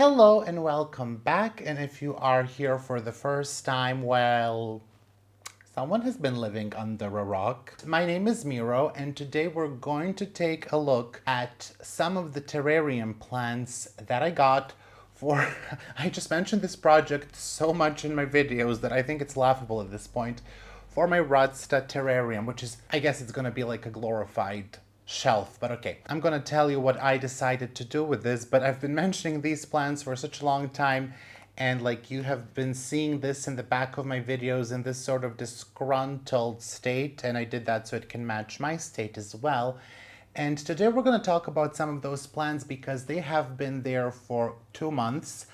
Hello and welcome back, and if you are here for the first time, well, someone has been living under a rock. My name is Miro, and today we're going to take a look at some of the terrarium plants that I got for... I just mentioned this project so much in my videos that I think it's laughable at this point. For my RUDSTA terrarium, which is, I guess it's gonna be like a glorified shelf, but okay. I'm gonna tell you what I decided to do with this, but I've been mentioning these plants for such a long time, and like you have been seeing this in the back of my videos in this sort of disgruntled state, and I did that so it can match my state as well. And today we're going to talk about some of those plants because they have been there for 2 months.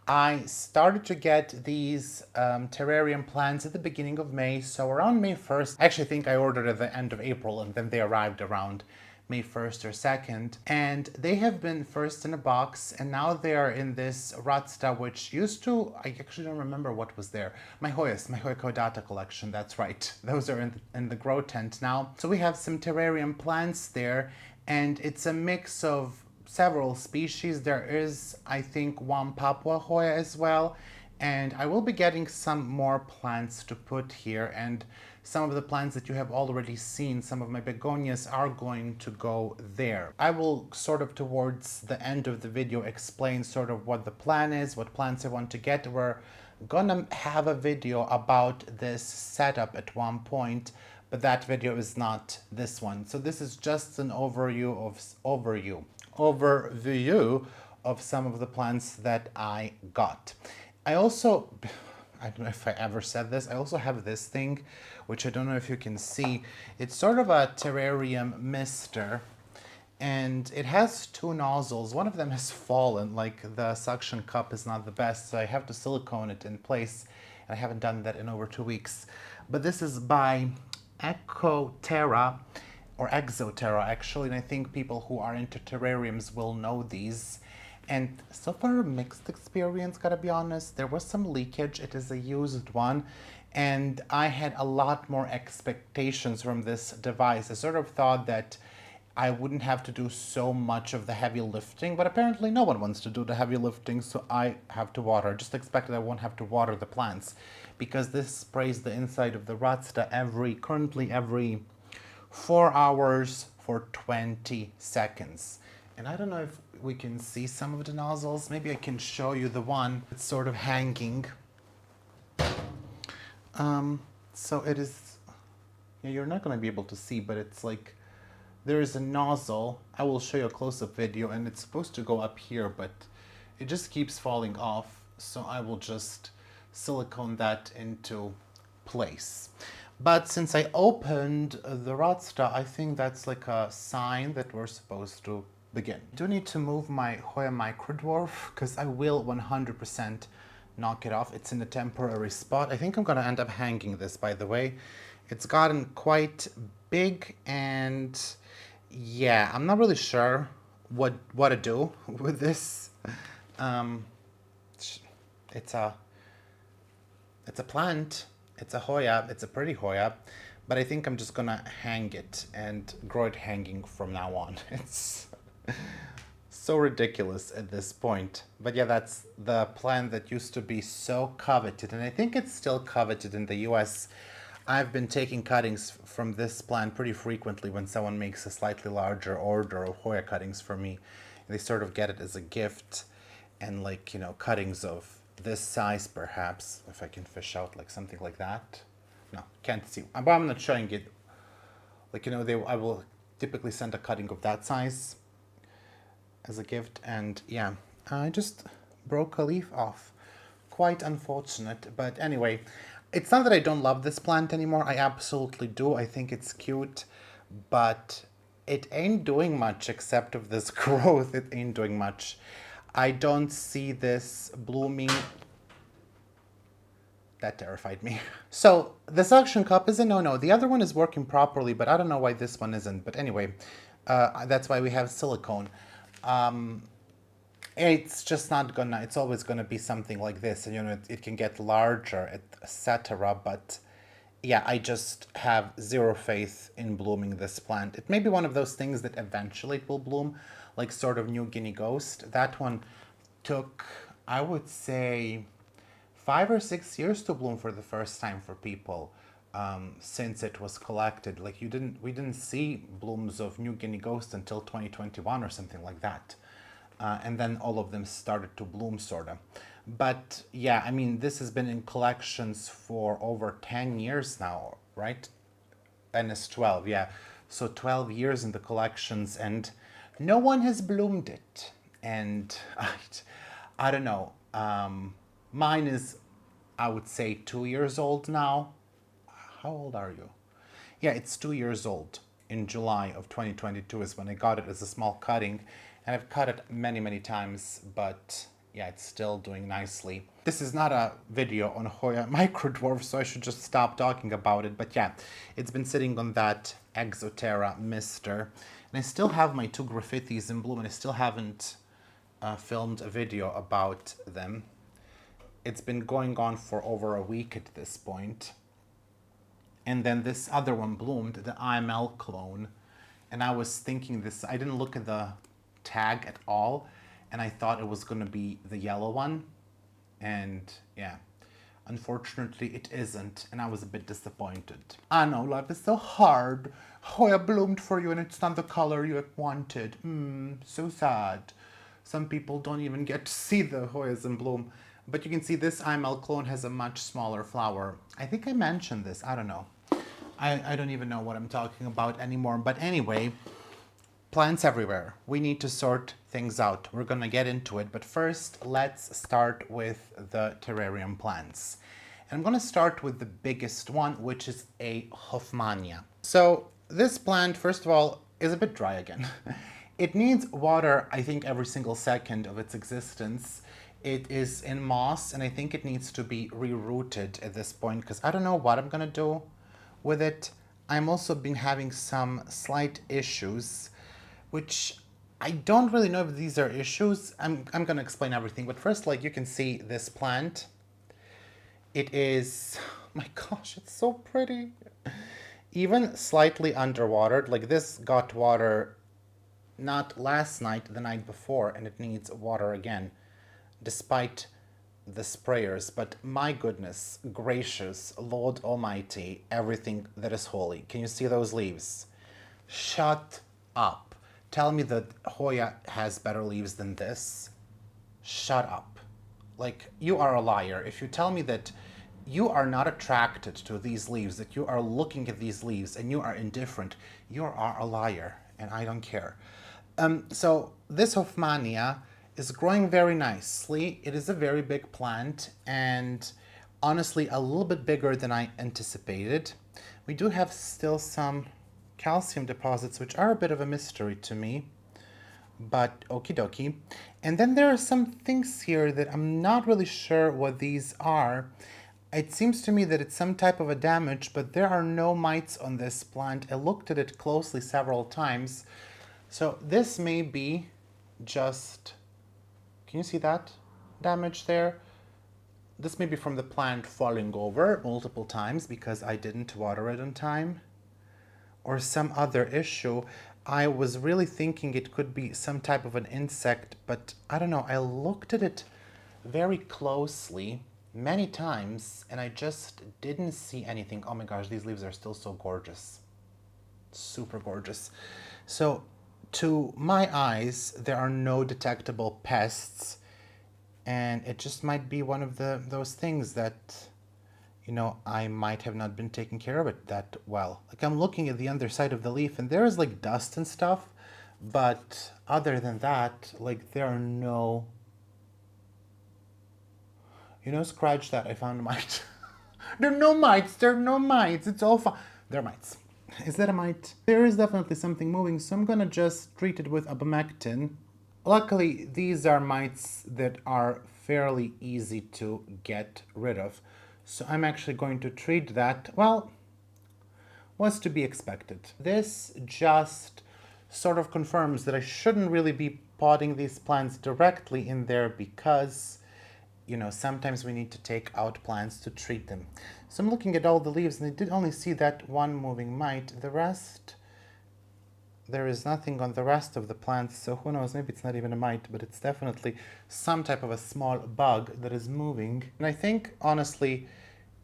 I started to get these terrarium plants at the beginning of May, so around May 1st. I actually think I ordered at the end of April and then they arrived around May 1st or 2nd. And they have been first in a box and now they are in this RUDSTA, which used to, I actually don't remember what was there. My Hoyas, my Hoya caudata collection, that's right. Those are in the grow tent now. So we have some terrarium plants there, and it's a mix of several species. There is, I think, one Papua Hoya as well, and I will be getting some more plants to put here, and some of the plants that you have already seen, some of my begonias, are going to go there. I will sort of towards the end of the video explain sort of what the plan is, what plants I want to get. We're gonna have a video about this setup at one point, but that video is not this one. So this is just an overview of some of the plants that I got. I also, I don't know if I ever said this, I also have this thing, which I don't know if you can see. It's sort of a terrarium mister, and it has two nozzles. One of them has fallen, like the suction cup is not the best, so I have to silicone it in place. I haven't done that in over 2 weeks. But this is by Ecoterra, or Exoterra actually, and I think people who are into terrariums will know these. And so far a mixed experience, gotta be honest. There was some leakage, it is a used one, and I had a lot more expectations from this device. I sort of thought that I wouldn't have to do so much of the heavy lifting, but apparently no one wants to do the heavy lifting, so I have to water. Just expected I won't have to water the plants, because this sprays the inside of the RUDSTA currently every 4 hours for 20 seconds. And I don't know if we can see some of the nozzles. Maybe I can show you the one that's sort of hanging. So it is, yeah, you're not going to be able to see, but it's like, there is a nozzle. I will show you a close-up video, and it's supposed to go up here, but it just keeps falling off. So I will just silicone that into place. But since I opened the RUDSTA, I think that's like a sign that we're supposed to begin. I do need to move my Hoya microdwarf because I will 100% knock it off. It's in a temporary spot. I think I'm gonna end up hanging this, by the way. It's gotten quite big, and yeah, I'm not really sure what to do with this. It's a plant. It's a Hoya. It's a pretty Hoya, but I think I'm just gonna hang it and grow it hanging from now on. It's so ridiculous at this point. But yeah, that's the plant that used to be so coveted, and I think it's still coveted in the US. I've been taking cuttings from this plant pretty frequently when someone makes a slightly larger order of Hoya cuttings for me. They sort of get it as a gift, and like, you know, cuttings of this size perhaps, if I can fish out like something like that. No, can't see, but I'm not showing it. Like, you know, I will typically send a cutting of that size as a gift, and yeah, I just broke a leaf off. Quite unfortunate, but anyway, it's not that I don't love this plant anymore. I absolutely do. I think it's cute, but it ain't doing much except of this growth. It ain't doing much. I don't see this blooming. That terrified me. So the suction cup is a no-no. The other one is working properly, but I don't know why this one isn't. But anyway, that's why we have silicone. It's just not gonna, it's always gonna be something like this, and you know, it can get larger, etc. But yeah, I just have zero faith in blooming this plant. It may be one of those things that eventually it will bloom, like sort of New Guinea ghost. That one took, I would say, 5 or 6 years to bloom for the first time for people, since it was collected. Like we didn't see blooms of New Guinea ghost until 2021 or something like that. And then all of them started to bloom, sort of. But yeah, I mean, this has been in collections for over 10 years now, right? And it's 12, yeah. So 12 years in the collections, and no one has bloomed it. And I don't know. Mine is, I would say, 2 years old now. How old are you? Yeah, it's 2 years old. In July of 2022 is when I got it as a small cutting. And I've cut it many, many times, but yeah, it's still doing nicely. This is not a video on Hoya microdwarf, so I should just stop talking about it. But yeah, it's been sitting on that Exoterra mister. And I still have my 2 graffitis in bloom, and I still haven't filmed a video about them. It's been going on for over a week at this point. And then this other one bloomed, the IML clone. And I was thinking this, I didn't look at the tag at all, and I thought it was going to be the yellow one. And yeah, unfortunately it isn't, and I was a bit disappointed. I know, life is so hard. Hoya bloomed for you and it's not the color you wanted. So sad. Some people don't even get to see the Hoyas in bloom. But you can see this IML clone has a much smaller flower. I think I mentioned this, I don't know. I don't even know what I'm talking about anymore. But anyway, plants everywhere. We need to sort things out. We're gonna get into it, but first let's start with the terrarium plants. And I'm gonna start with the biggest one, which is a Hoffmannia. So this plant, first of all, is a bit dry again. It needs water, I think, every single second of its existence. It is in moss, and I think it needs to be rerouted at this point, because I don't know what I'm gonna do with it. I'm also been having some slight issues, which I don't really know if these are issues. I'm gonna explain everything, but first, like, you can see this plant. It is, oh my gosh, it's so pretty. Even slightly underwatered, like this got water not last night, the night before, and it needs water again, despite the sprayers. But my goodness gracious, Lord Almighty, everything that is holy. Can you see those leaves? Shut up. Tell me that Hoya has better leaves than this. Shut up. Like, you are a liar if you tell me that you are not attracted to these leaves, that you are looking at these leaves and you are indifferent. You are a liar, and I don't care. So this Hoffmannia is growing very nicely. It is a very big plant, and honestly a little bit bigger than I anticipated. We do have still some calcium deposits, which are a bit of a mystery to me, but okie dokie. And then there are some things here that I'm not really sure what these are. It seems to me that it's some type of a damage, but there are no mites on this plant. I looked at it closely several times. So this may be just, can you see that damage there? This may be from the plant falling over multiple times because I didn't water it on time, or some other issue. I was really thinking it could be some type of an insect, but I don't know. I looked at it very closely many times and I just didn't see anything. Oh my gosh, these leaves are still so gorgeous. Super gorgeous. So to my eyes, there are no detectable pests, and it just might be one of those things that, you know, I might have not been taking care of it that well. Like, I'm looking at the underside of the leaf and there is like dust and stuff, but other than that, like, there are no, you know, scratch that, I found mites. There are no mites, there are no mites, it's all fine. There are mites. Is that a mite? There is definitely something moving, so I'm gonna just treat it with abamectin. Luckily, these are mites that are fairly easy to get rid of. So I'm actually going to treat that. Well, was to be expected. This just sort of confirms that I shouldn't really be potting these plants directly in there because, you know, sometimes we need to take out plants to treat them. So I'm looking at all the leaves and I did only see that one moving mite. The rest, there is nothing on the rest of the plants, so who knows, maybe it's not even a mite, but it's definitely some type of a small bug that is moving. And I think, honestly,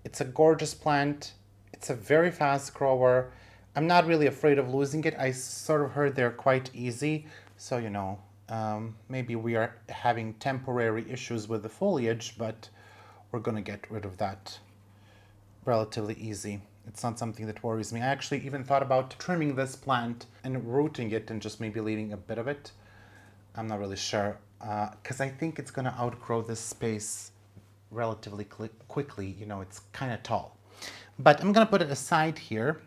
it's a gorgeous plant. It's a very fast grower. I'm not really afraid of losing it. I sort of heard they're quite easy, so maybe we are having temporary issues with the foliage, but we're gonna get rid of that relatively easy. It's not something that worries me. I actually even thought about trimming this plant and rooting it and just maybe leaving a bit of it. I'm not really sure, because I think it's gonna outgrow this space relatively quickly. It's kind of tall. But I'm gonna put it aside here,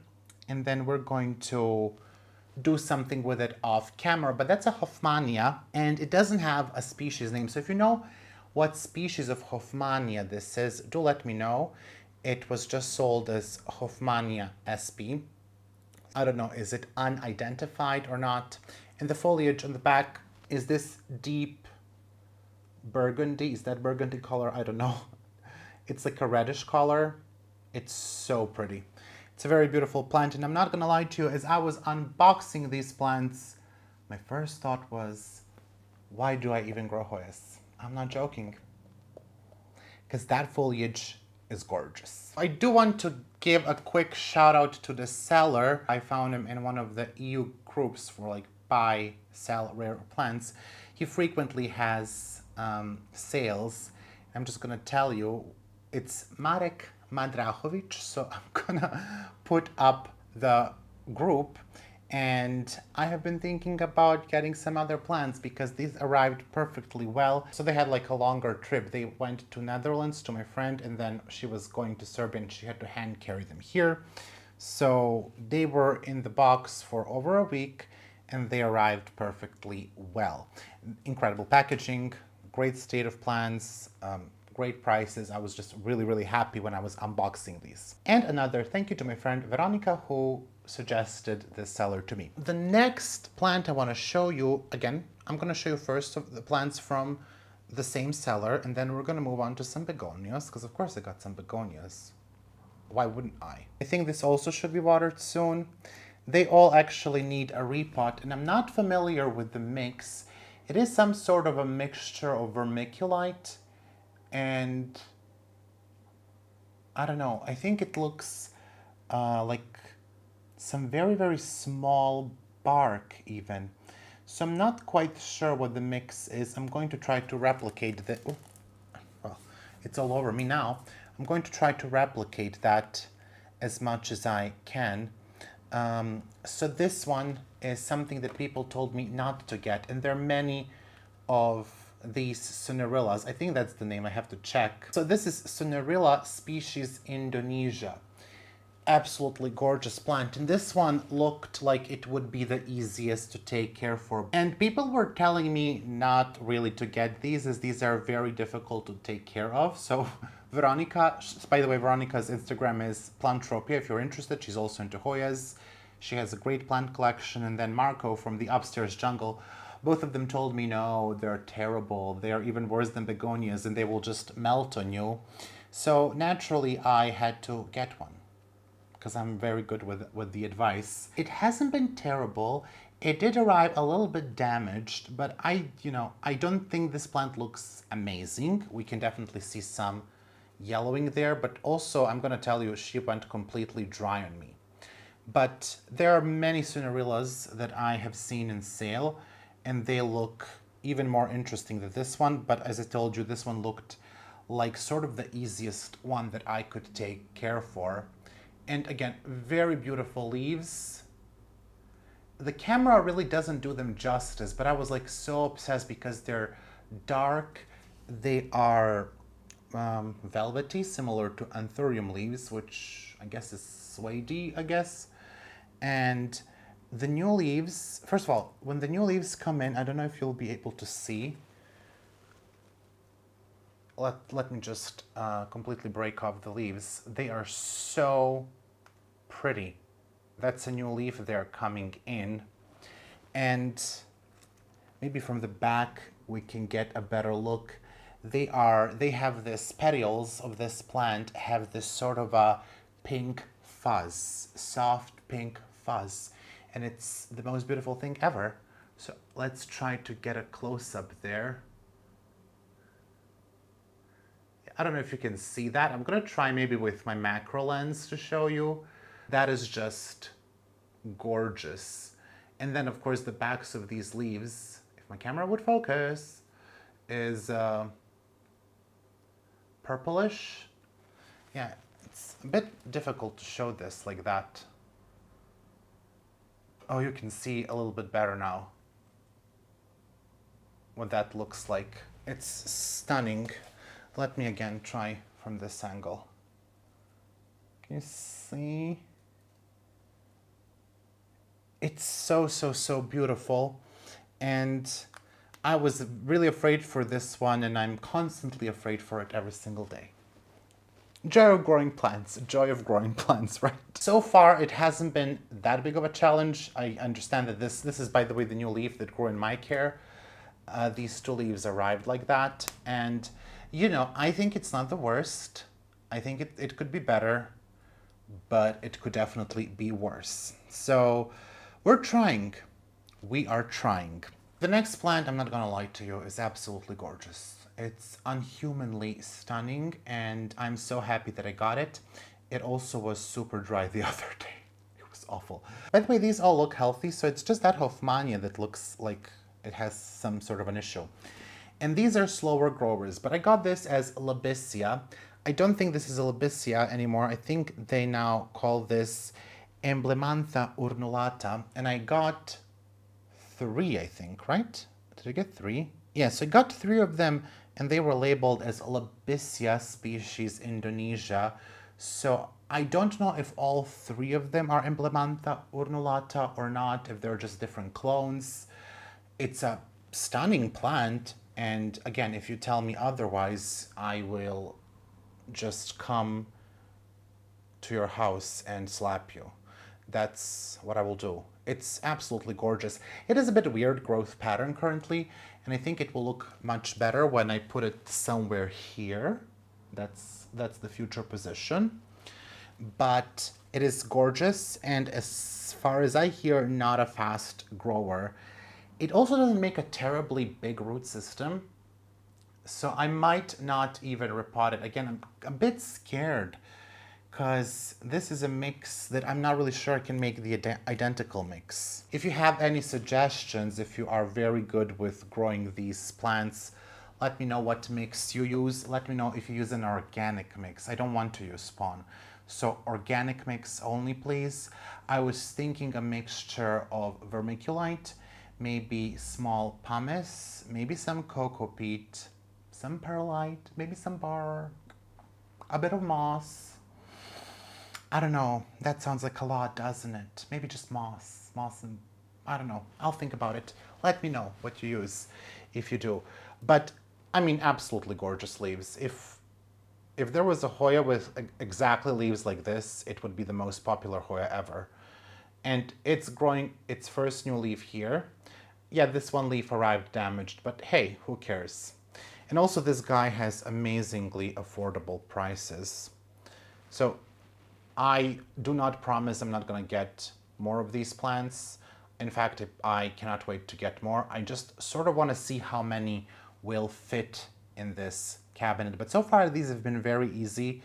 and then we're going to do something with it off camera. But that's a Hoffmannia, and it doesn't have a species name. So if you know what species of Hoffmannia this is, do let me know. It was just sold as Hoffmannia sp. I don't know, is it unidentified or not? And the foliage on the back, is this deep burgundy? Is that burgundy color? I don't know. It's like a reddish color. It's so pretty. It's a very beautiful plant, and I'm not gonna lie to you, as I was unboxing these plants, my first thought was, why do I even grow Hoyas? I'm not joking. Because that foliage is gorgeous. I do want to give a quick shout out to the seller. I found him in one of the EU groups for like buy, sell rare plants. He frequently has sales. I'm just gonna tell you, it's Marek Madrachovic, so I'm gonna put up the group, and I have been thinking about getting some other plants because these arrived perfectly well. So they had like a longer trip. They went to Netherlands to my friend, and then she was going to Serbia and she had to hand carry them here. So they were in the box for over a week and they arrived perfectly well. Incredible packaging, great state of plants, great prices. I was just really, really happy when I was unboxing these. And another thank you to my friend Veronica, who suggested this seller to me. The next plant I want to show you, again, I'm going to show you first of the plants from the same seller, and then we're going to move on to some begonias, because of course I got some begonias. Why wouldn't I? I think this also should be watered soon. They all actually need a repot, and I'm not familiar with the mix. It is some sort of a mixture of vermiculite and I don't know, I think it looks like some very, very small bark even. So I'm not quite sure what the mix is. I'm going to try to replicate the, well, it's all over me now. I'm going to try to replicate that as much as I can. So this one is something that people told me not to get, and there are many of these Sonerillas. I think that's the name, I have to check. So this is Sonerilla species Indonesia. Absolutely gorgeous plant, and this one looked like it would be the easiest to take care for. And people were telling me not really to get these, as these are very difficult to take care of. So Veronica, by the way, Veronica's Instagram is Plantropia if you're interested. She's also into Hoyas. She has a great plant collection. And then Marco from the Upstairs Jungle, both of them told me, no, they're terrible. They're even worse than begonias and they will just melt on you. So naturally I had to get one, because I'm very good with the advice. It hasn't been terrible. It did arrive a little bit damaged, but I don't think this plant looks amazing. We can definitely see some yellowing there, but also I'm gonna tell you, she went completely dry on me. But there are many Sonerillas that I have seen in sale, and they look even more interesting than this one. But as I told you, this one looked like sort of the easiest one that I could take care for. And again, very beautiful leaves. The camera really doesn't do them justice, but I was like so obsessed because they're dark. They are velvety, similar to anthurium leaves, which I guess is suede, I guess. And the new leaves, first of all, when the new leaves come in, I don't know if you'll be able to see. Let me just completely break off the leaves. They are so pretty. That's a new leaf there coming in. And maybe from the back we can get a better look. They have this, petals of this plant have this sort of a pink fuzz, soft pink fuzz. and it's the most beautiful thing ever. So let's try to get a close-up there. I don't know if you can see that. I'm gonna try maybe with my macro lens to show you. That is just gorgeous. And then of course the backs of these leaves, if my camera would focus, is purplish. Yeah, it's a bit difficult to show this like that. Oh, you can see a little bit better now what that looks like. It's stunning. Let me again try from this angle. Can you see? It's so beautiful. And I was really afraid for this one, and I'm constantly afraid for it every single day. Joy of growing plants, joy of growing plants, right? So far, it hasn't been that big of a challenge. I understand that this is, by the way, the new leaf that grew in my care. These two leaves arrived like that. And, you know, I think it's not the worst. I think it could be better, but it could definitely be worse. So we're trying. We are trying. The next plant, I'm not gonna lie to you, is absolutely gorgeous. It's unhumanly stunning, and I'm so happy that I got it. It also was super dry the other day. It was awful. By the way, these all look healthy, so it's just that Hoffmania that looks like it has some sort of an issue. And these are slower growers, but I got this as Labicia. I don't think this is a Labicia anymore. I think they now call this Emblemantha urnulata, and I got 3, I think, right? Did I get 3? Yes, I got 3 of them, and they were labeled as Labicia species Indonesia. So I don't know if all 3 of them are Emblemantha urnulata or not, if they're just different clones. It's a stunning plant, and again, if you tell me otherwise, I will just come to your house and slap you. That's what I will do. It's absolutely gorgeous. It is a bit weird growth pattern currently, and I think it will look much better when I put it somewhere here. That's the future position. But it is gorgeous, and as far as I hear, not a fast grower. It also doesn't make a terribly big root system, so I might not even repot it. Again, I'm a bit scared because this is a mix that I'm not really sure I can make the identical mix. If you have any suggestions, if you are very good with growing these plants, let me know what mix you use. Let me know if you use an organic mix. I don't want to use spawn. So organic mix only, please. I was thinking a mixture of vermiculite, maybe small pumice, maybe some cocoa peat, some perlite, maybe some bark, a bit of moss. I don't know, that sounds like a lot, doesn't it? Maybe just moss and, I don't know. I'll think about it. Let me know what you use if you do. But, I mean, absolutely gorgeous leaves. If there was a Hoya with exactly leaves like this, it would be the most popular Hoya ever. And it's growing its first new leaf here. Yeah, this one leaf arrived damaged, but hey, who cares? And also this guy has amazingly affordable prices. So I do not promise I'm not gonna get more of these plants. In fact, I cannot wait to get more. I just sort of wanna see how many will fit in this cabinet. But so far, these have been very easy.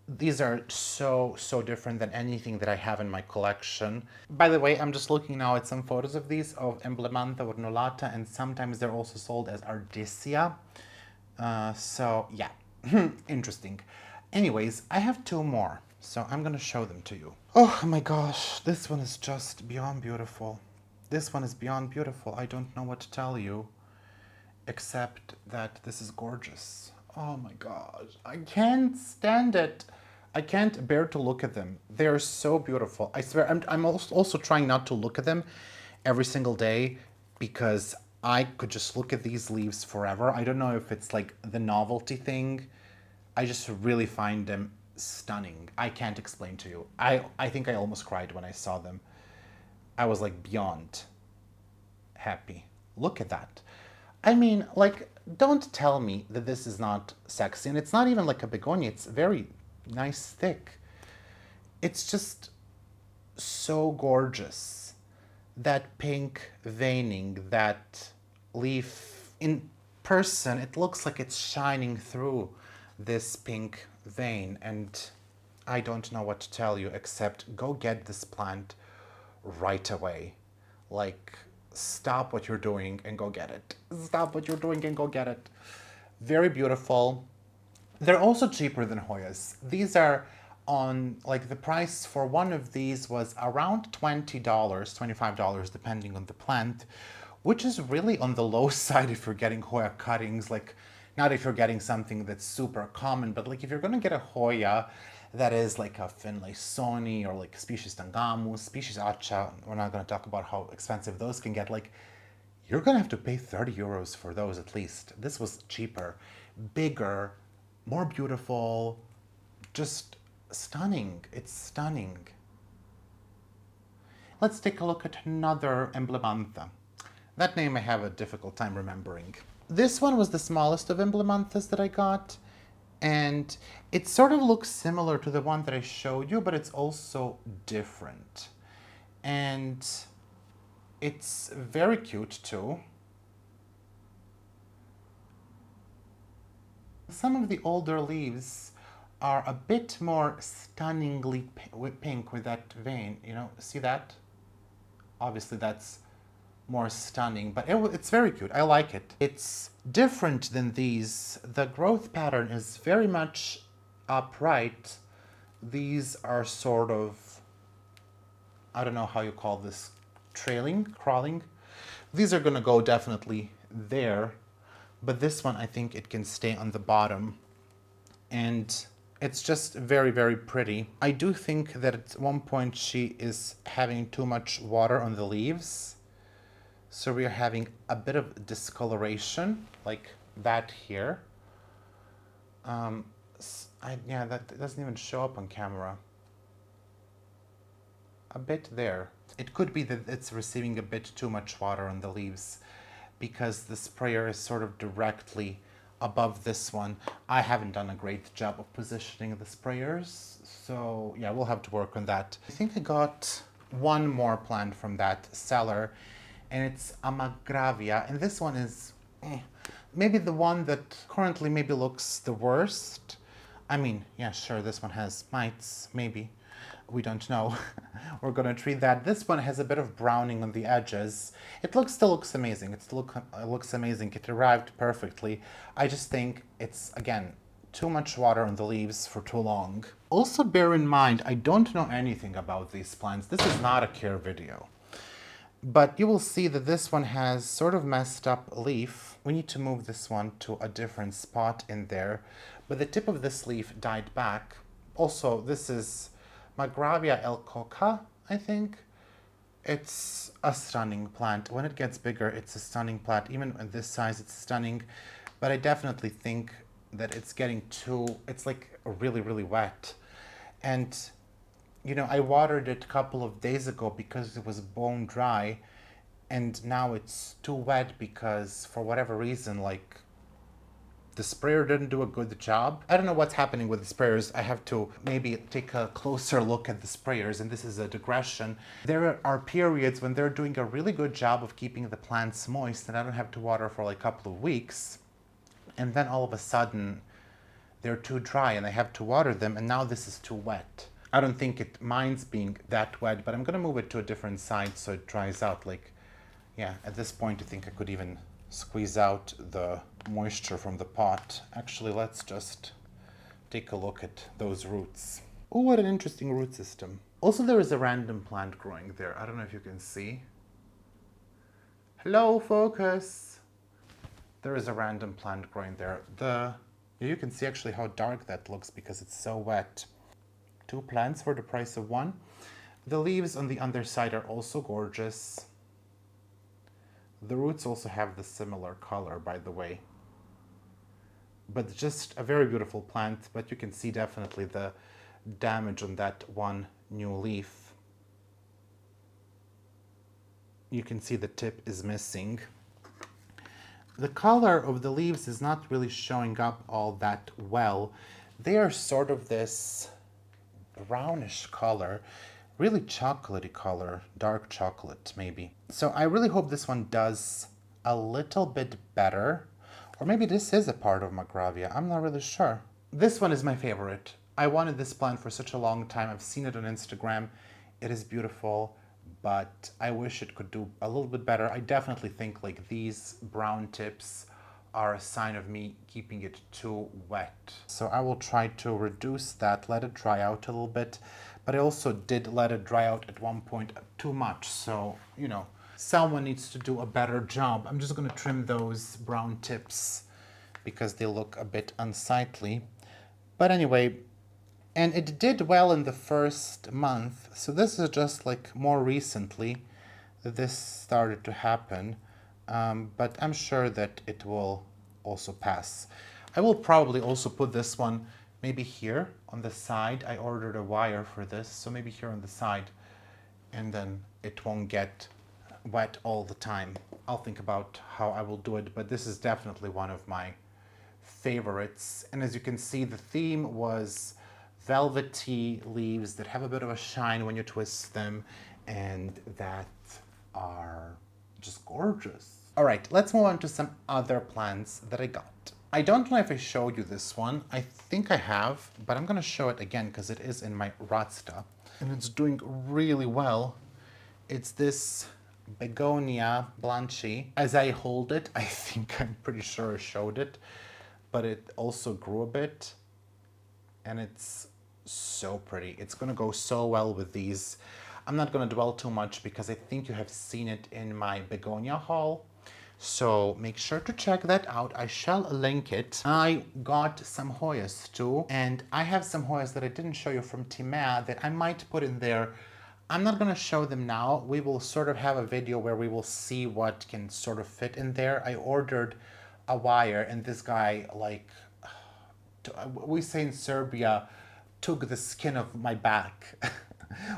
These are so different than anything that I have in my collection. By the way, I'm just looking now at some photos of these, of Emblemantha urnulata, and sometimes they're also sold as RUDSTA. So yeah, interesting. Anyways, I have 2 more, so I'm gonna show them to you. Oh my gosh, this one is just beyond beautiful. This one is beyond beautiful. I don't know what to tell you, except that this is gorgeous. Oh my gosh, I can't stand it. I can't bear to look at them. They're so beautiful. I swear, I'm also trying not to look at them every single day because I could just look at these leaves forever. I don't know if it's like the novelty thing. I just really find them stunning. I can't explain to you. I think I almost cried when I saw them. I was like beyond happy. Look at that. I mean, like, don't tell me that this is not sexy. And it's not even like a begonia. It's very nice, thick. It's just so gorgeous. that pink veining, that leaf. In person, it looks like it's shining through this pink vein, and I don't know what to tell you except go get this plant right away. Like, stop what you're doing and go get it. Stop what you're doing and go get it. Very beautiful. They're also cheaper than Hoyas. These are on, like, the price for one of these was around $20, $25, depending on the plant, which is really on the low side if you're getting Hoya cuttings. Like, not if you're getting something that's super common, but like if you're gonna get a Hoya that is like a Finlaysoni or like species Tangamus, species Acha, we're not gonna talk about how expensive those can get. Like, you're gonna have to pay 30 euros for those at least. This was cheaper, bigger, more beautiful, just stunning. It's stunning. Let's take a look at another emblemantha. That name I have a difficult time remembering. This one was the smallest of emblemanthas that I got, and it sort of looks similar to the one that I showed you, but it's also different. And it's very cute too. Some of the older leaves are a bit more stunningly pink with that vein, you know, see that? Obviously that's more stunning, but it's very cute. I like it. It's different than these. The growth pattern is very much upright. These are sort of, I don't know how you call this, trailing, crawling. These are gonna go definitely there, but this one I think it can stay on the bottom, and it's just very, very pretty. I do think that at one point she is having too much water on the leaves, so we are having a bit of discoloration like that here. Yeah, that doesn't even show up on camera. A bit there. It could be that it's receiving a bit too much water on the leaves because the sprayer is sort of directly above this one. I haven't done a great job of positioning the sprayers, so yeah, we'll have to work on that. I think I got one more plant from that cellar, and it's Amagravia, and this one is maybe the one that currently maybe looks the worst. I mean, yeah, sure, this one has mites, maybe. We don't know. We're gonna treat that. This one has a bit of browning on the edges. It still looks amazing. It looks amazing. It arrived perfectly. I just think it's, again, too much water on the leaves for too long. Also bear in mind, I don't know anything about these plants. This is not a care video. But you will see that this one has sort of messed up leaf. We need to move this one to a different spot in there. But the tip of this leaf died back. Also, this is Magravia elcoca, I think. It's a stunning plant. When it gets bigger, it's a stunning plant. Even at this size, it's stunning. But I definitely think that it's getting it's like really, really wet. And, you know, I watered it a couple of days ago because it was bone dry. And now it's too wet because, for whatever reason, like, the sprayer didn't do a good job. I don't know what's happening with the sprayers. I have to maybe take a closer look at the sprayers, and this is a digression. There are periods when they're doing a really good job of keeping the plants moist, and I don't have to water for like a couple of weeks. And then all of a sudden, they're too dry and I have to water them, and now this is too wet. I don't think it minds being that wet, but I'm gonna move it to a different side so it dries out. Like, yeah, at this point I think I could even squeeze out the moisture from the pot. Actually, let's just take a look at those roots. Oh, what an interesting root system. Also, there is a random plant growing there. I don't know if you can see. Hello, focus. There is a random plant growing there. You can see actually how dark that looks because it's so wet. 2 plants for the price of 1. The leaves on the underside are also gorgeous. The roots also have the similar color, by the way. But just a very beautiful plant, but you can see definitely the damage on that one new leaf. You can see the tip is missing. The color of the leaves is not really showing up all that well. They are sort of this brownish color. really chocolatey color, dark chocolate maybe. So I really hope this one does a little bit better. Or maybe this is a part of Magravia, I'm not really sure. This one is my favorite. I wanted this plant for such a long time. I've seen it on Instagram. It is beautiful, but I wish it could do a little bit better. I definitely think like these brown tips are a sign of me keeping it too wet. So I will try to reduce that, let it dry out a little bit. But I also did let it dry out at one point too much. So, you know, someone needs to do a better job. I'm just gonna trim those brown tips because they look a bit unsightly. But anyway, and it did well in the first month. So this is just like more recently that this started to happen. But I'm sure that it will also pass. I will probably also put this one maybe here on the side. I ordered a wire for this, so maybe here on the side, and then it won't get wet all the time. I'll think about how I will do it, but this is definitely one of my favorites. And as you can see, the theme was velvety leaves that have a bit of a shine when you twist them and that are just gorgeous. All right, let's move on to some other plants that I got. I don't know if I showed you this one. I think I have, but I'm gonna show it again because it is in my RUDSTA and it's doing really well. It's this Begonia blanchy. As I hold it, I think I'm pretty sure I showed it, but it also grew a bit and it's so pretty. It's gonna go so well with these. I'm not gonna dwell too much because I think you have seen it in my Begonia haul. So make sure to check that out. I shall link it. I got some Hoyas too, and I have some Hoyas that I didn't show you from Timea that I might put in there. I'm not gonna show them now. We will sort of have a video where we will see what can sort of fit in there. I ordered a wire and this guy, like, we say in Serbia, took the skin of my back,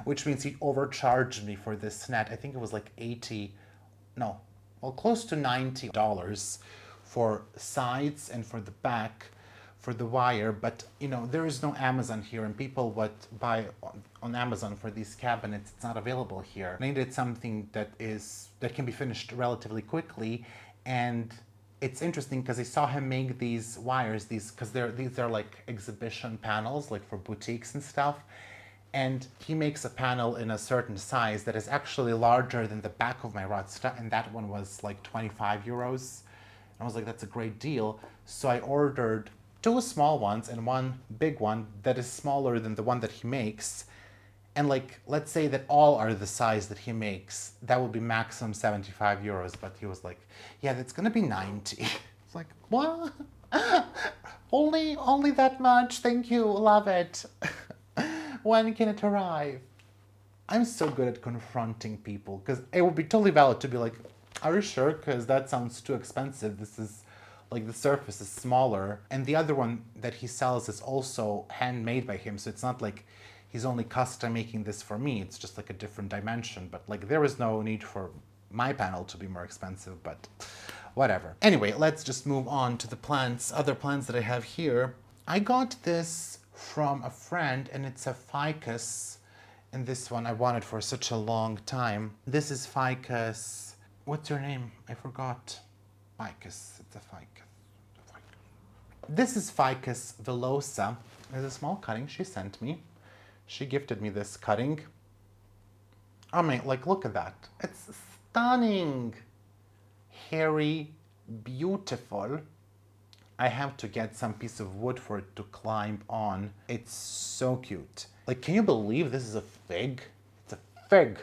which means he overcharged me for this net. I think it was like 80, no, well, close to $90 for sides and for the back for the wire. But you know, there is no Amazon here, and people what buy on Amazon for these cabinets, it's not available here. I needed something that can be finished relatively quickly. And it's interesting because I saw him make these wires, these are like exhibition panels, like for boutiques and stuff. And he makes a panel in a certain size that is actually larger than the back of my RUDSTA, and that one was like 25 euros. And I was like, that's a great deal. So I ordered 2 small ones and 1 big one that is smaller than the one that he makes. And like, let's say that all are the size that he makes, that would be maximum 75 euros. But he was like, yeah, that's gonna be 90. It's like, what? only that much, thank you, love it. When can it arrive? I'm so good at confronting people because it would be totally valid to be like, are you sure? Because that sounds too expensive. This is like the surface is smaller. And the other one that he sells is also handmade by him. So it's not like he's only custom making this for me. It's just like a different dimension. But like there is no need for my panel to be more expensive, but whatever. Anyway, let's just move on to the plants, other plants that I have here. I got this from a friend and it's a ficus, and this one I wanted for such a long time. This is ficus, what's your name? I forgot. Ficus, it's a ficus. This is ficus villosa. There's a small cutting she sent me. She gifted me this cutting. I mean, like, look at that. It's stunning. Hairy, beautiful. I have to get some piece of wood for it to climb on. It's so cute. Like, can you believe this is a fig? It's a fig.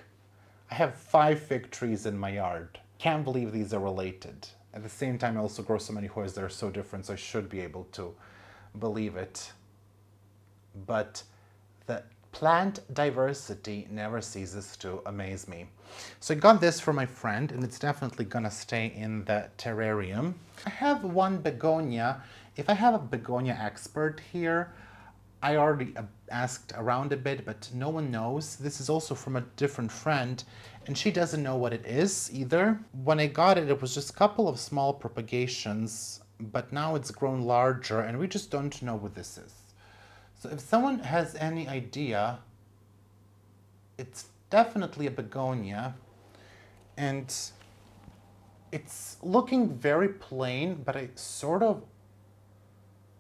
I have 5 fig trees in my yard. Can't believe these are related. At the same time, I also grow so many Hoyas that are so different, so I should be able to believe it. But the plant diversity never ceases to amaze me. So I got this for my friend, and it's definitely gonna stay in the terrarium. I have 1 begonia. If I have a begonia expert here, I already asked around a bit, but no one knows. This is also from a different friend, and she doesn't know what it is either. When I got it, it was just a couple of small propagations, but now it's grown larger, and we just don't know what this is. So if someone has any idea, It's definitely a begonia, and it's looking very plain, but I sort of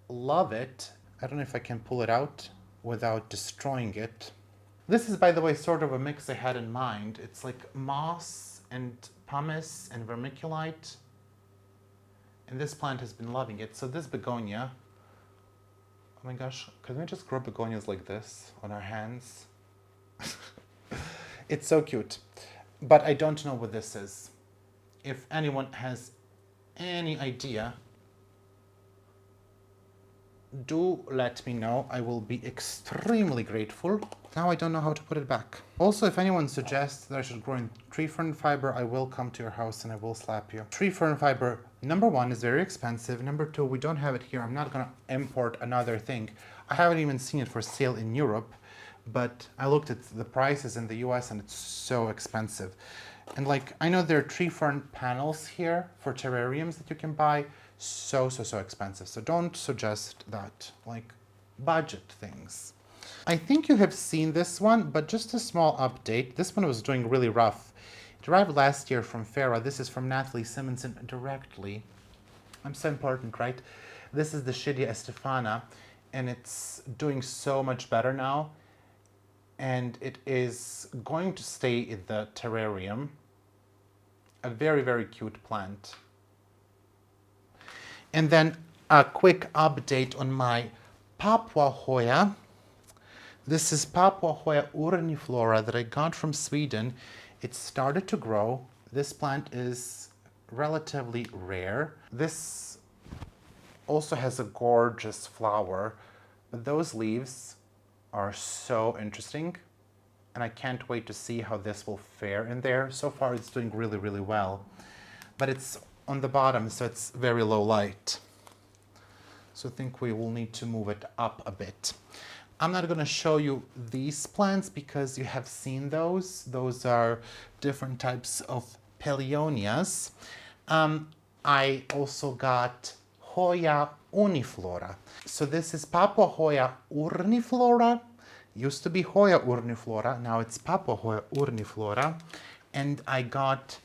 love it. I don't know if I can pull it out without destroying it. This is, by the way, sort of a mix I had in mind. It's like moss and pumice and vermiculite. And this plant has been loving it. So this begonia, oh my gosh, can we just grow begonias like this on our hands? It's so cute. But I don't know what this is. If anyone has any idea, do let me know. I will be extremely grateful. Now I don't know how to put it back. Also, if anyone suggests that I should grow in tree fern fiber, I will come to your house and I will slap you. Tree fern fiber, number one, is very expensive. Number two, we don't have it here. I'm not gonna import another thing. I haven't even seen it for sale in Europe, but I looked at the prices in the US and it's so expensive. And like, I know there are tree fern panels here for terrariums that you can buy. So expensive. So don't suggest that, like budget things. I think you have seen this one, but just a small update. This one was doing really rough. It arrived last year from Farah. This is from Natalie Simonson directly. I'm so important, right? This is the Dischidia estefana, and it's doing so much better now. And it is going to stay in the terrarium. A very, very cute plant. And then a quick update on my Papua Hoya. This is Papua Hoya urniflora that I got from Sweden. It started to grow. This plant is relatively rare. This also has a gorgeous flower, but those leaves are so interesting. And I can't wait to see how this will fare in there. So far it's doing really, really well. But it's on the bottom, so it's very low light. So I think we will need to move it up a bit. I'm not going to show you these plants because you have seen those. Those are different types of Pelionias. I also got Hoya uniflora. So this is Papua Hoya urniflora. Used to be Hoya urniflora, now it's Papua Hoya urniflora. And I got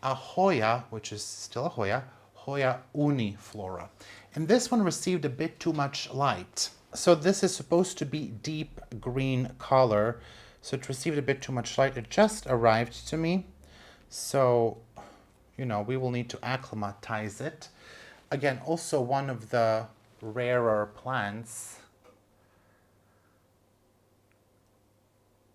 a Hoya, which is still a Hoya, Hoya uniflora. And this one received a bit too much light. So this is supposed to be deep green color. So it received a bit too much light. It just arrived to me. So, you know, we will need to acclimatize it. Again, also one of the rarer plants.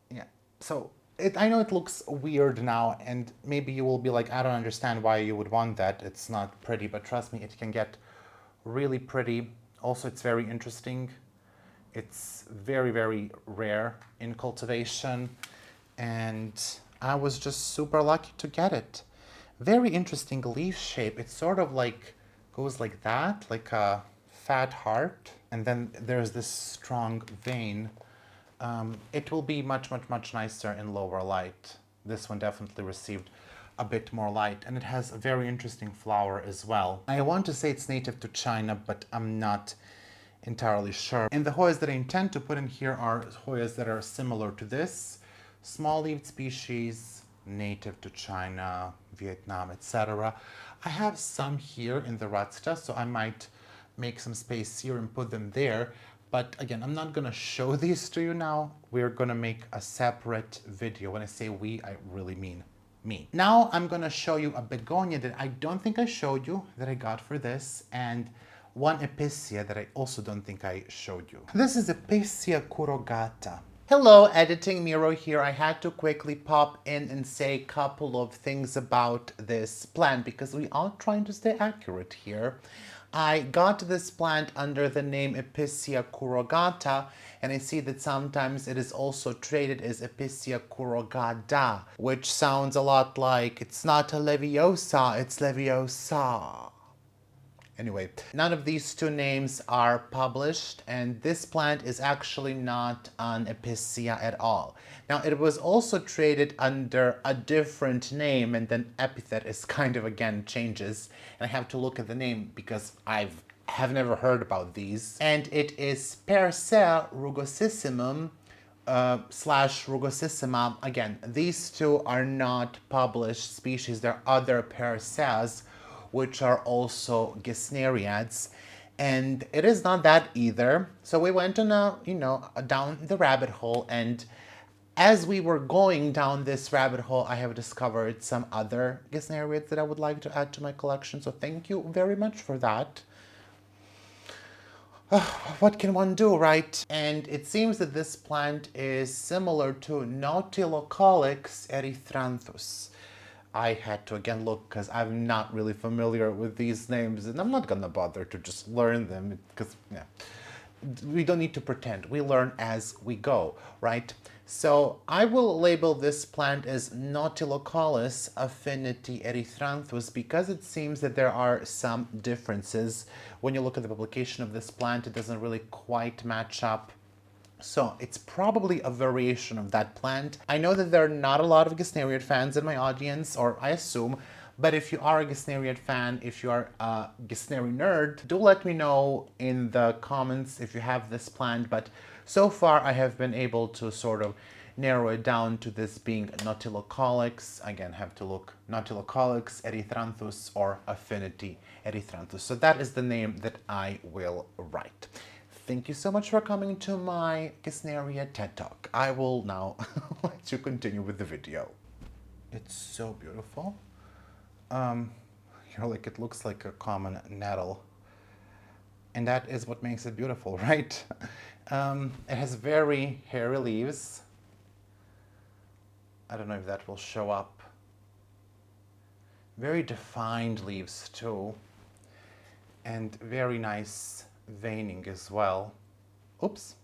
Yeah, so I know it looks weird now, and maybe you will be like, I don't understand why you would want that. It's not pretty, but trust me, it can get really pretty. Also, it's very interesting. It's very, very rare in cultivation, and I was just super lucky to get it. Very interesting leaf shape. It's sort of like, goes like that, like a fat heart, and then there's this strong vein. It will be much nicer in lower light. This one definitely received a bit more light, and it has a very interesting flower as well. I want to say it's native to China, but I'm not entirely sure. And the Hoyas that I intend to put in here are Hoyas that are similar to this. Small-leaved species, native to China, Vietnam, etc. I have some here in the RUDSTA, so I might make some space here and put them there. But again, I'm not gonna show these to you now. We're gonna make a separate video. When I say we, I really mean me. Now I'm gonna show you a begonia that I don't think I showed you that I got for this, and one epicea that I also don't think I showed you. This is Epicea curogata. Hello, Editing Miro here. I had to quickly pop in and say a couple of things about this plant because we are trying to stay accurate here. I got this plant under the name Epicea curogata, and I see that sometimes it is also traded as Epicea curogada, which sounds a lot like it's not a Leviosa, it's Leviosa. Anyway, none of these two names are published, and this plant is actually not an epicea at all. Now, it was also traded under a different name, and then epithet is kind of, again, changes. And I have to look at the name because I have never heard about these. And it is Persea rugosissimum slash rugosissima. Again, these two are not published species. There are other Paraceas, which are also Gesneriads, and it is not that either. So we went on down the rabbit hole, and as we were going down this rabbit hole, I have discovered some other Gesneriads that I would like to add to my collection. So thank you very much for that. What can one do, right? And it seems that this plant is similar to Nautilocaulex erythranthus. I had to again look because I'm not really familiar with these names, and I'm not gonna bother to just learn them because yeah, we don't need to pretend. We learn as we go, right? So I will label this plant as Nautilocaulex affinity erythranthus because it seems that there are some differences. When you look at the publication of this plant, it doesn't really quite match up. So it's probably a variation of that plant. I know that there are not a lot of Gesneriad fans in my audience, or I assume, but if you are a Gesneriad fan, if you are a Gesneri nerd, do let me know in the comments if you have this plant. But so far I have been able to sort of narrow it down to this being Nautilocaulex. Again, have to look Nautilocaulex erythranthus or affinity erythranthus. So that is the name that I will write. Thank you so much for coming to my Gesneriad TED Talk. I will now let you continue with the video. It's so beautiful. Like it looks like a common nettle. And that is what makes it beautiful, right? It has very hairy leaves. I don't know if that will show up. Very defined leaves too. And very nice veining as well. Oops.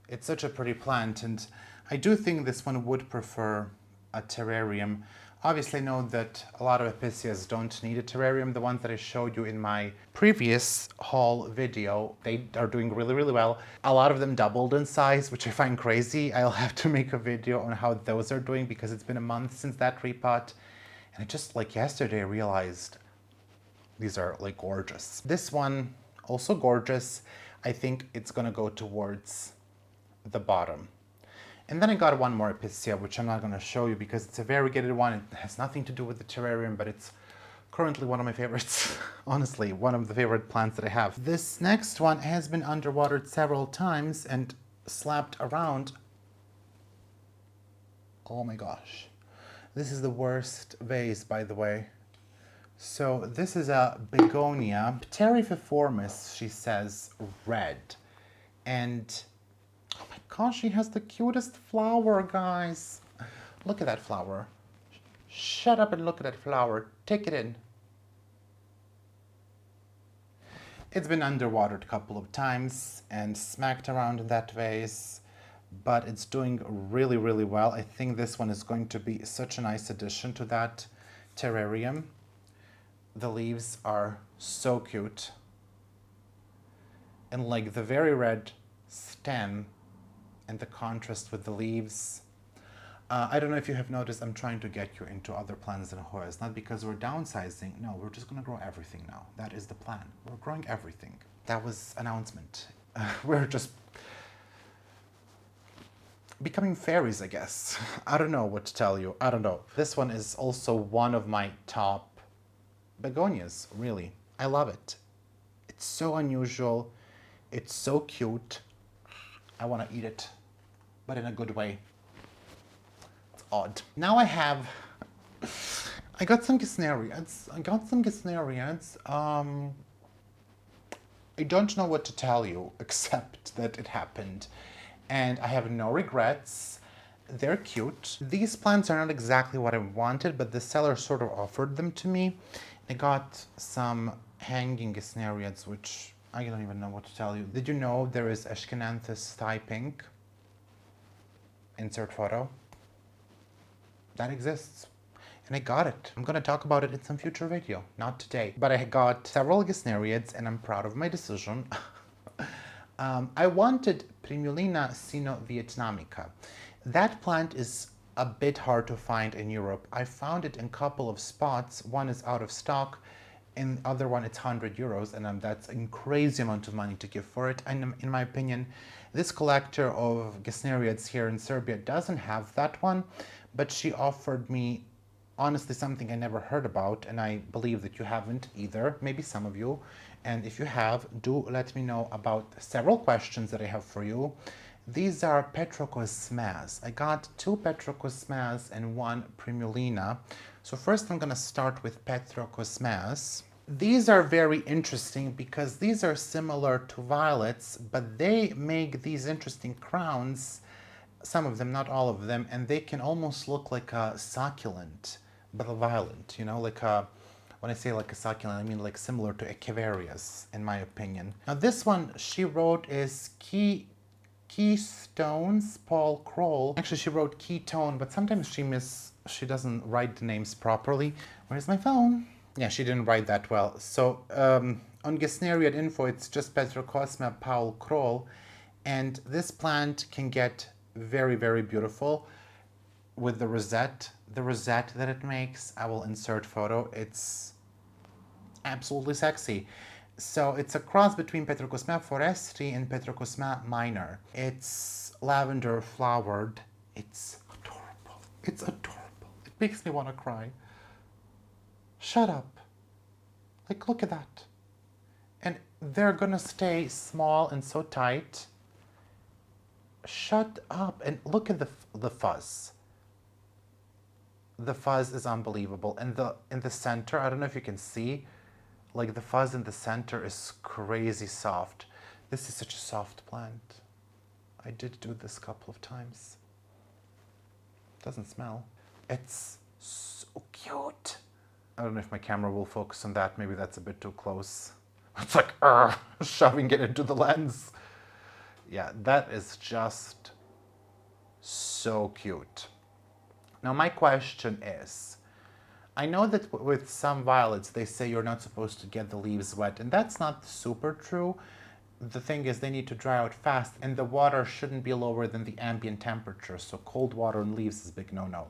It's such a pretty plant, and I do think this one would prefer a terrarium. Obviously, I know that a lot of epicenias don't need a terrarium. The ones that I showed you in my previous haul video, they are doing really, really well. A lot of them doubled in size, which I find crazy. I'll have to make a video on how those are doing because it's been a month since that repot. And I just, like yesterday, realized these are like gorgeous. This one, also gorgeous. I think it's gonna go towards the bottom. And then I got one more epicea, which I'm not going to show you because it's a variegated one. It has nothing to do with the terrarium, but it's currently one of my favorites. Honestly, one of the favorite plants that I have. This next one has been underwatered several times and slapped around. Oh my gosh. This is the worst vase, by the way. So this is a Begonia, Pterififormis, she says, red. And oh my gosh, she has the cutest flower, guys. Look at that flower. Shut up and look at that flower. Take it in. It's been underwatered a couple of times and smacked around in that vase, but it's doing really, really well. I think this one is going to be such a nice addition to that terrarium. The leaves are so cute. And like the very red stem and the contrast with the leaves. I don't know if you have noticed, I'm trying to get you into other plants than Hoyas. Not because we're downsizing. No, we're just going to grow everything now. That is the plan. We're growing everything. That was announcement. We're just becoming fairies, I guess. I don't know what to tell you. I don't know. This one is also one of my top begonias, really. I love it. It's so unusual. It's so cute. I want to eat it, but in a good way. It's odd. Now I got some Gesneriads. I don't know what to tell you except that it happened. And I have no regrets. They're cute. These plants are not exactly what I wanted, but the seller sort of offered them to me. I got some hanging Gesneriads, which I don't even know what to tell you. Did you know there is Eschenanthus thigh pink? Insert photo. That exists. And I got it. I'm gonna talk about it in some future video, not today. But I got several Gesneriads and I'm proud of my decision. I wanted Primulina sino-vietnamica. That plant is a bit hard to find in Europe. I found it in a couple of spots. One is out of stock In the other one, it's 100 euros, and that's a crazy amount of money to give for it. And in my opinion, this collector of Gesneriads here in Serbia doesn't have that one, but she offered me, honestly, something I never heard about, and I believe that you haven't either, maybe some of you. And if you have, do let me know about several questions that I have for you. These are Petrocosmas. I got 2 Petrocosmas and 1 Primulina. So first I'm going to start with Petrocosmas. These are very interesting because these are similar to violets, but they make these interesting crowns, some of them, not all of them, and they can almost look like a succulent, but a violet, you know, like a, when I say like a succulent, I mean like similar to Echeverias, in my opinion. Now this one she wrote is Keystones Paul Kroll. Actually, she wrote Ketone, but sometimes she doesn't write the names properly. Where's my phone? Yeah, she didn't write that well. So on Gesneriad info, it's just Petrocosma Paul Kroll, and this plant can get very, very beautiful with the rosette. The rosette that it makes, I will insert photo. It's absolutely sexy. So it's a cross between Petrocosma forestri and Petrocosma minor. It's lavender flowered. It's adorable. It's adorable. It makes me want to cry. Shut up. Like, look at that. And they're gonna stay small and so tight. Shut up. And look at the fuzz. The fuzz is unbelievable. And in the center, I don't know if you can see, like the fuzz in the center is crazy soft. This is such a soft plant. I did do this a couple of times. Doesn't smell. It's so cute. I don't know if my camera will focus on that. Maybe that's a bit too close. It's like, shoving it into the lens. Yeah, that is just so cute. Now my question is, I know that with some violets, they say you're not supposed to get the leaves wet, and that's not super true. The thing is, they need to dry out fast, and the water shouldn't be lower than the ambient temperature, so cold water on leaves is a big no-no.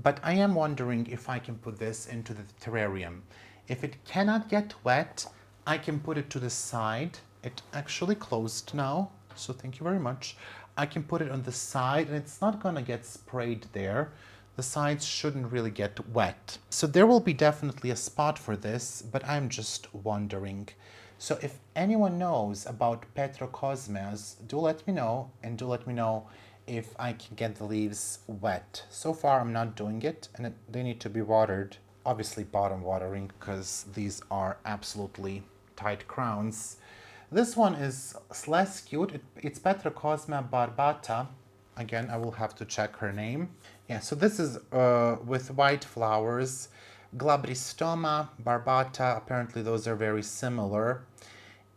But I am wondering if I can put this into the terrarium. If it cannot get wet, I can put it to the side. It actually closed now, so thank you very much. I can put it on the side, and it's not gonna get sprayed there. The sides shouldn't really get wet. So there will be definitely a spot for this, but I'm just wondering. So if anyone knows about Petrocosmas, do let me know, and do let me know if I can get the leaves wet. So far I'm not doing it, and they need to be watered. Obviously bottom watering, because these are absolutely tight crowns. This one is less cute. It's Petrocosma barbata. Again, I will have to check her name. Yeah, so this is with white flowers. Glabristoma barbata, apparently those are very similar.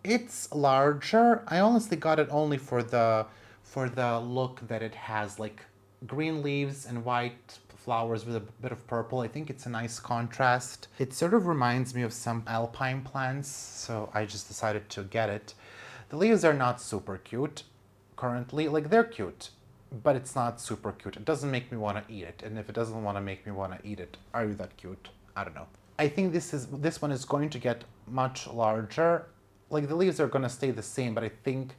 It's larger. I honestly got it only for the look that it has, like green leaves and white flowers with a bit of purple. I think it's a nice contrast. It sort of reminds me of some alpine plants, so I just decided to get it. The leaves are not super cute currently. Like, they're cute, but it's not super cute. It doesn't make me want to eat it, and if it doesn't want to make me want to eat it, are you that cute? I don't know. I think this one is going to get much larger. Like, the leaves are going to stay the same, but I think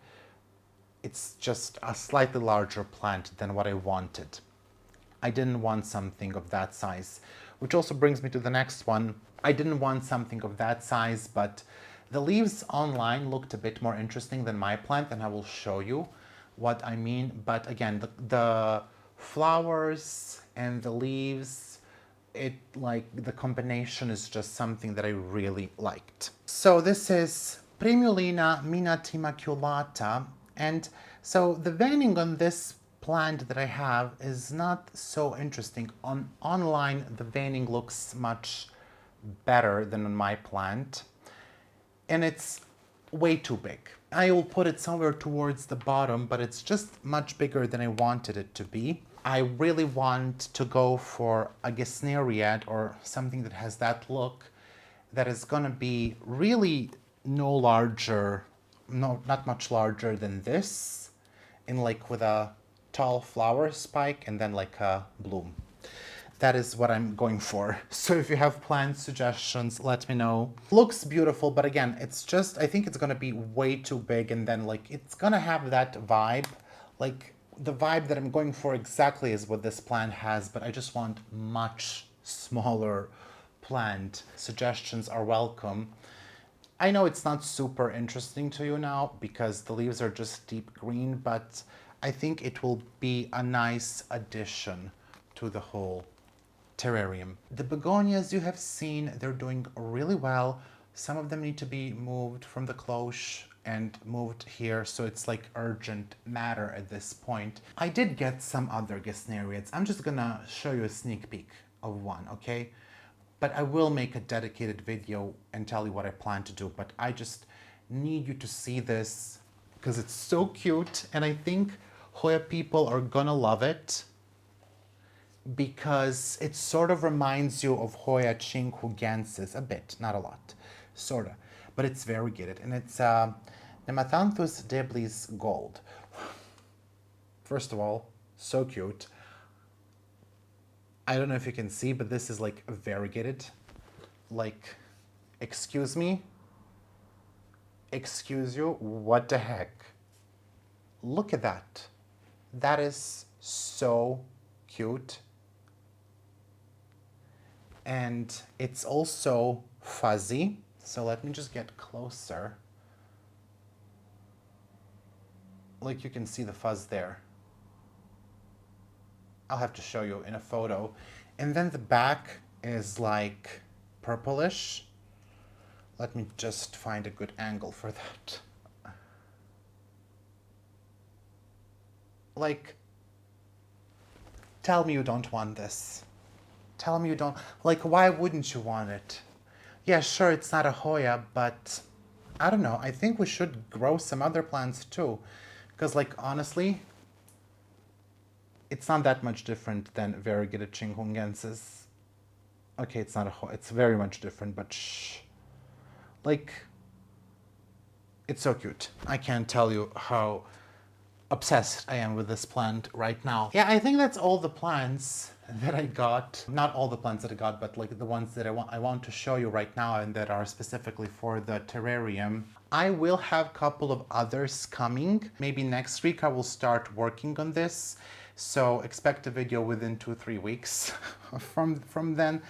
it's just a slightly larger plant than what I wanted. I didn't want something of that size, which also brings me to the next one. I didn't want something of that size, but the leaves online looked a bit more interesting than my plant, and I will show you what I mean. But again, the flowers and the leaves, the combination is just something that I really liked. So this is Primulina minatimaculata, and so the veining on this plant that I have is not so interesting. Online, the veining looks much better than on my plant, and it's way too big. I will put it somewhere towards the bottom, but it's just much bigger than I wanted it to be. I really want to go for a Gesneriad or something that has that look, that is gonna be really not much larger than this, in like with a tall flower spike and then like a bloom. that is what I'm going for. So if you have plant suggestions, let me know. Looks beautiful, but again, it's just, I think it's gonna be way too big, and then like, it's gonna have that vibe. Like, the vibe that I'm going for exactly is what this plant has, but I just want much smaller plant. Suggestions are welcome. I know it's not super interesting to you now because the leaves are just deep green, but I think it will be a nice addition to the whole terrarium. The begonias you have seen, they're doing really well. Some of them need to be moved from the cloche and moved here, so it's like urgent matter at this point. I did get some other Gesneriads. I'm just gonna show you a sneak peek of one, okay? But I will make a dedicated video and tell you what I plan to do. But I just need you to see this because it's so cute. And I think Hoya people are gonna love it because it sort of reminds you of Hoya chinquensis a bit, not a lot, sort of. But it's very good. And it's Nematanthus deblis gold. First of all, so cute. I don't know if you can see, but this is like variegated. Like, excuse me? Excuse you? What the heck? Look at that. That is so cute. And it's also fuzzy. So let me just get closer. Like you can see the fuzz there. I'll have to show you in a photo. And then the back is like purplish. Let me just find a good angle for that. Like, tell me you don't want this. Tell me you don't. Like, why wouldn't you want it? Yeah, sure, it's not a Hoya, but I don't know. I think we should grow some other plants too. Because, like, honestly, it's not that much different than variegated chinquensis. Okay, it's not a Hoya. It's very much different, but shh. Like, it's so cute. I can't tell you how obsessed I am with this plant right now. Yeah, I think that's all the plants that I got. Not all the plants that I got, but like the ones that I want to show you right now and that are specifically for the terrarium. I will have a couple of others coming. Maybe next week I will start working on this. So expect a video within 2-3 weeks from then.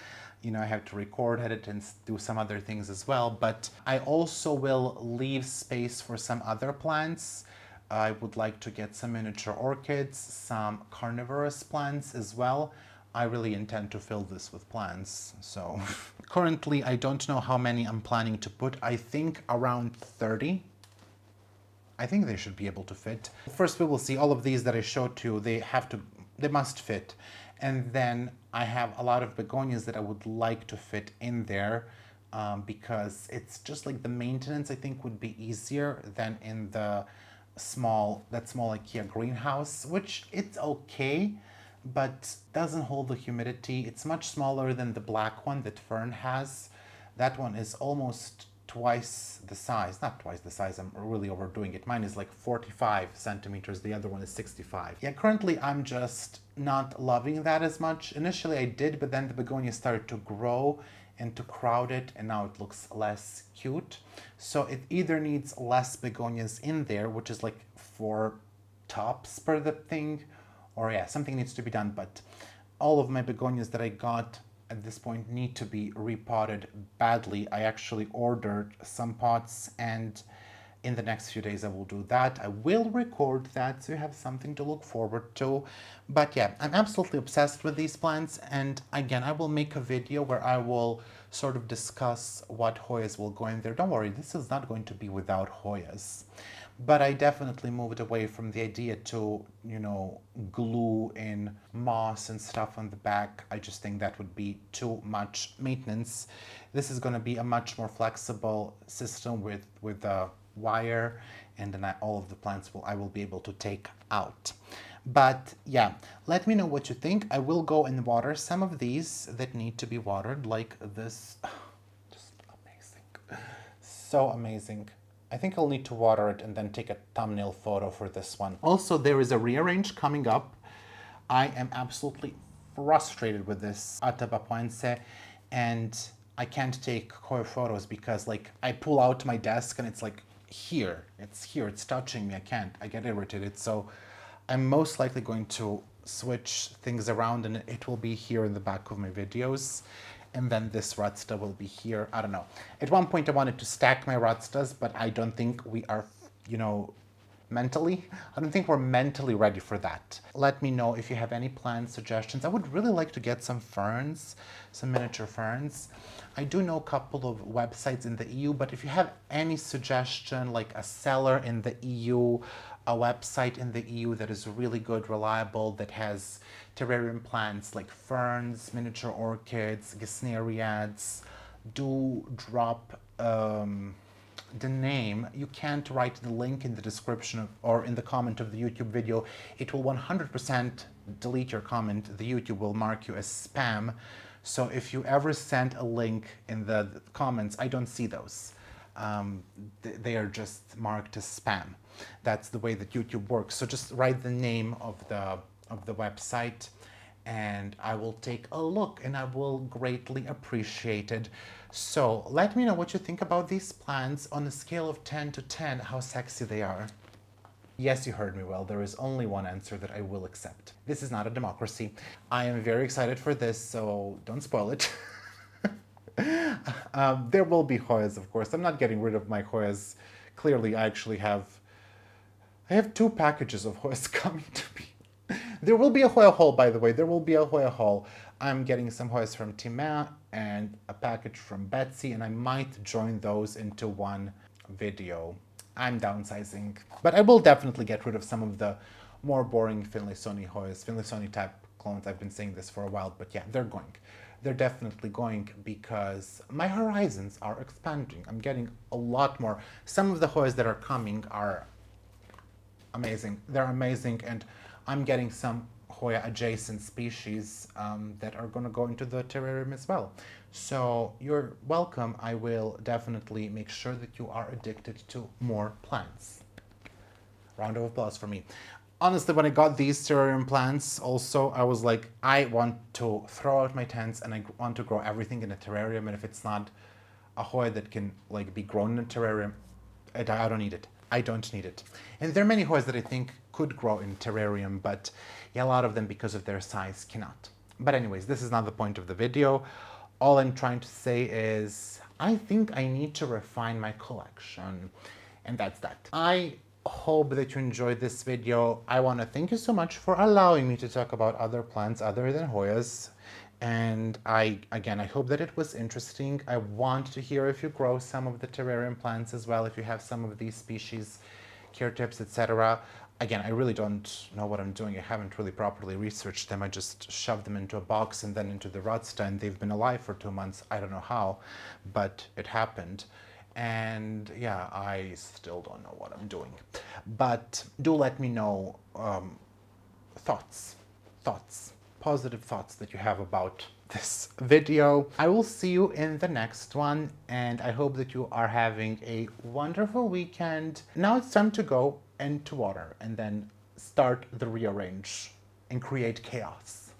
You know, I have to record, edit, and do some other things as well. But I also will leave space for some other plants. I would like to get some miniature orchids, some carnivorous plants as well. I really intend to fill this with plants. So currently I don't know how many I'm planning to put. I think around 30. I think they should be able to fit. First we will see all of these that I showed to you. They must fit. And then I have a lot of begonias that I would like to fit in there because it's just like the maintenance I think would be easier than in the small IKEA greenhouse, which it's okay, but doesn't hold the humidity. It's much smaller than the black one that Fern has. That one is almost twice the size. Not twice the size, I'm really overdoing it. Mine is like 45 centimeters, the other one is 65. Yeah, currently I'm just not loving that as much. Initially I did, but then the begonia started to grow and to crowd it, and now it looks less cute. So it either needs less begonias in there, which is like 4 tops per the thing, or yeah, something needs to be done. But all of my begonias that I got at this point need to be repotted badly. I actually ordered some pots, and in the next few days I will do that. I will record that so you have something to look forward to. But yeah, I'm absolutely obsessed with these plants, and again, I will make a video where I will sort of discuss what Hoyas will go in there. Don't worry, this is not going to be without Hoyas. But I definitely moved away from the idea to, you know, glue in moss and stuff on the back. I just think that would be too much maintenance. This is going to be a much more flexible system with a wire, and then all of the plants I will be able to take out. But yeah, let me know what you think. I will go and water some of these that need to be watered, like this. Just amazing. So amazing. I think I'll need to water it and then take a thumbnail photo for this one. Also, there is a rearrange coming up. I am absolutely frustrated with this basie.plants, and I can't take Hoya photos because like I pull out my desk and it's like here, it's touching me. I get irritated. So I'm most likely going to switch things around, and it will be here in the back of my videos. And then this RUDSTA will be here. I don't know. At one point I wanted to stack my RUDSTAs, but I don't think we are, you know, I don't think we're mentally ready for that. Let me know if you have any plant suggestions. I would really like to get some ferns, some miniature ferns. I do know a couple of websites in the EU, but if you have any suggestion, like a seller in the EU, a website in the EU that is really good, reliable, that has terrarium plants like ferns, miniature orchids, Gesneriads, do drop the name. You can't write the link in the description or in the comment of the YouTube video. It will 100% delete your comment. The YouTube will mark you as spam. So if you ever send a link in the comments, I don't see those. They are just marked as spam. That's the way that YouTube works. So just write the name of the website, and I will take a look, and I will greatly appreciate it. So let me know what you think about these plants on a scale of 10 to 10, how sexy they are. Yes, you heard me well. There is only one answer that I will accept. This is not a democracy. I am very excited for this, so don't spoil it. There will be Hoyas, of course. I'm not getting rid of my Hoyas. Clearly, I have 2 packages of Hoyas coming to me. There will be a Hoya haul, by the way. There will be a Hoya haul. I'm getting some Hoyas from Tima and a package from Betsy, and I might join those into one video. I'm downsizing. But I will definitely get rid of some of the more boring Finlaysoni Hoyas, Finlaysoni type clones. I've been saying this for a while, but yeah, they're going. They're definitely going because my horizons are expanding. I'm getting a lot more. Some of the Hoyas that are coming are amazing. They're amazing, and I'm getting some Hoya adjacent species that are going to go into the terrarium as well. So you're welcome. I will definitely make sure that you are addicted to more plants. Round of applause for me. Honestly, when I got these terrarium plants, also, I was like, I want to throw out my tents and I want to grow everything in a terrarium. And if it's not a Hoya that can like be grown in a terrarium, I don't need it. I don't need it. And there are many Hoyas that I think could grow in terrarium, but yeah, a lot of them, because of their size, cannot. But anyways, this is not the point of the video. All I'm trying to say is, I think I need to refine my collection. And that's that. I hope that you enjoyed this video. I want to thank you so much for allowing me to talk about other plants other than Hoyas. And again, I hope that it was interesting. I want to hear if you grow some of the terrarium plants as well, if you have some of these species, care tips, etc. Again, I really don't know what I'm doing. I haven't really properly researched them. I just shoved them into a box and then into the RUDSTA, and they've been alive for 2 months. I don't know how, but it happened. And yeah, I still don't know what I'm doing. But do let me know thoughts, positive thoughts that you have about this video. I will see you in the next one, and I hope that you are having a wonderful weekend. Now it's time to go into water and then start the rearrange and create chaos.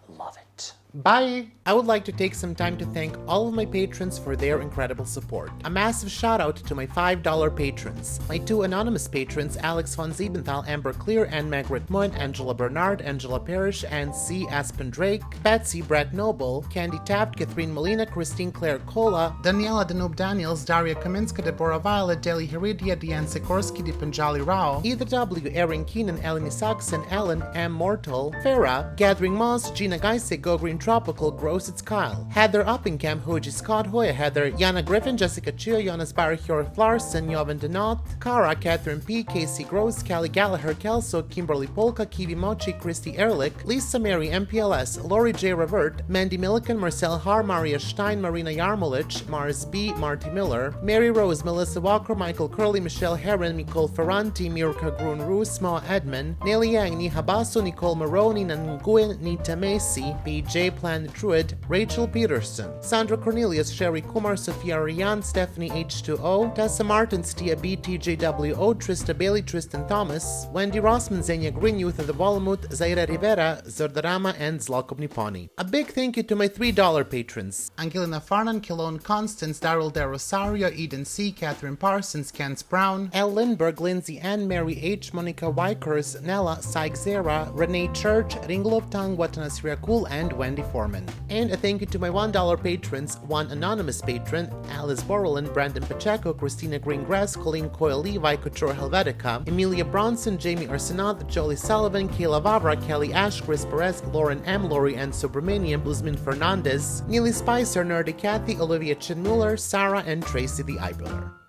Love it. Bye! I would like to take some time to thank all of my patrons for their incredible support. A massive shout out to my $5 patrons. My 2 anonymous patrons, Alex von Siebenthal, Amber Clear, and Margaret Munt, Angela Bernard, Angela Parrish, and C. Aspen Drake, Betsy, Brett Noble, Candy Taft, Catherine Molina, Christine Claire Cola, Daniela Danube Daniels, Daria Kaminska, Deborah Violet, Deli Heridia, Deanne Sikorsky, Dipanjali Rao, Either W, Erin Keenan, Eleni Saxon, Ellen, M. Mortal, Farah, Gathering Moss, Gina Geise, Go Green Tropical, Gross It's Kyle, Heather Uppingham, Hoji Scott, Hoya Heather, Yana Griffin, Jessica Chio, Jonas Barahjorth Larson, Jovan Denot, Kara, Catherine P, Casey Gross, Callie Gallagher, Kelso, Kimberly Polka, Kiwi Mochi, Christy Ehrlich, Lisa Mary, MPLS, Lori J. Revert, Mandy Milliken, Marcel Har, Maria Stein, Marina Yarmolich, Mars B, Marty Miller, Mary Rose, Melissa Walker, Michael Curley, Michelle Heron, Nicole Ferranti, Mirka Grun Roos, Moa Edmond, Nelly Yang, Niha Basso, Nicole Maroney, Nanguin, Nita Macy, BJ, Plant Druid, Rachel Peterson, Sandra Cornelius, Sherry Kumar, Sophia Rian, Stephanie H2O, Tessa Martins, Tia B, TJWO, Trista Bailey, Tristan Thomas, Wendy Rossman, Zenia Green, Youth of the Walamut, Zaira Rivera, Zordarama, and Zlakov Niponi. A big thank you to my $3 patrons: Angelina Farnan, Kilone Constance, Daryl De Rosario, Eden C, Catherine Parsons, Kent Brown, Elle Lindberg, Lindsay Ann, Mary H, Monica Wykers, Nella, Zera, Renee Church, Ringlov Tang, Watanas Riakul, and Wendy Foreman. And a thank you to my $1 patrons: one anonymous patron, Alice Borland, Brandon Pacheco, Christina Greengrass, Colleen Coyle Levi, Couture Helvetica, Emilia Bronson, Jamie Arsenault, Jolie Sullivan, Kayla Vavra, Kelly Ash, Chris Perez, Lauren M, Lori N Subramanian, Luzmin Fernandez, Neely Spicer, Nerdy Kathy, Olivia Chinmuller, Sarah, and Tracy the Eyebriller.